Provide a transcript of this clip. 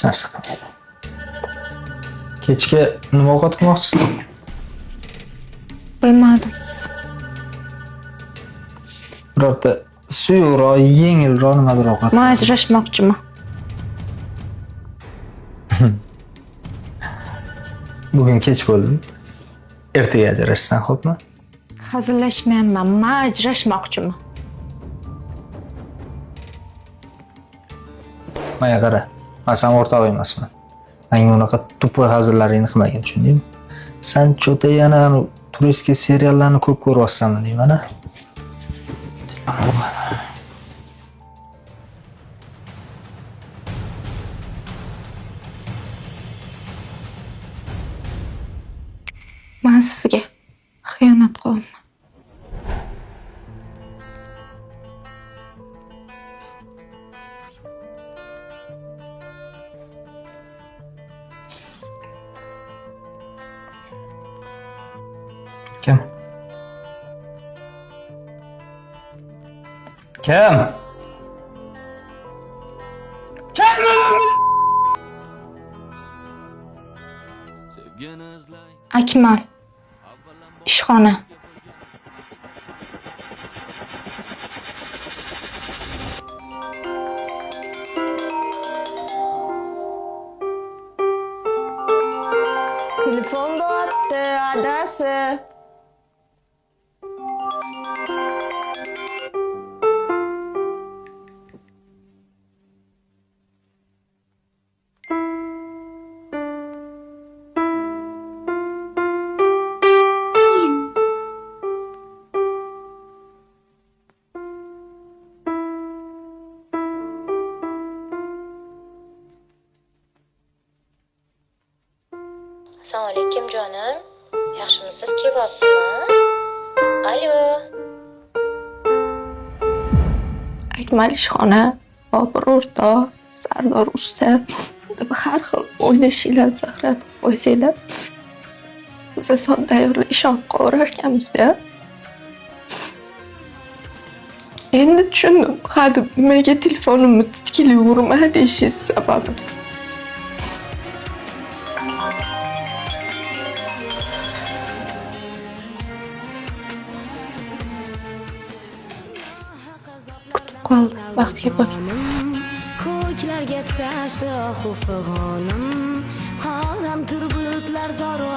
narsa qilmaydi. Kechga nima ovqat qilmoqchisiz? Bilmadim. Birorta suyuqroq, yengilroq nimadir ovqat. Men ajrashmoqchiman. Bugun kech bo'ldi. Ertaga ajrashsan, xo'pmi? Hazillashmayapman. Men ajrashmoqchiman. Menga qara. Men sen o'rtoq emasman. Menga unaqa tupoy hazillarni qilmagin, tushundingmi? Sen cho'ta yana turistskiy seriallarni ko'p ko'ryapsanmi deyman-a? Men sizga xiyonat qilaman. Kim? Kim? Akmal. Ishxona. Telefon bo'lyapti, adasi. Assalomu alaykum jonim. Yaxshimisiz? Kelyapsizmi? Alo. Akmal ishxona, Bobur o'rtoq, Sardor usta deb har xil o'ynashinglar, zaxratib qo'ysanglar. Biz sodda ishonib qo'rar ekanmiz-da. Endi tushundim. Hadi nimaga telefonimni titkilayverma deyishingiz sababini. Qoldi vaqtga bor. Ko'klarga tutashdi xufig'onim, xoram tur bulutlar zoru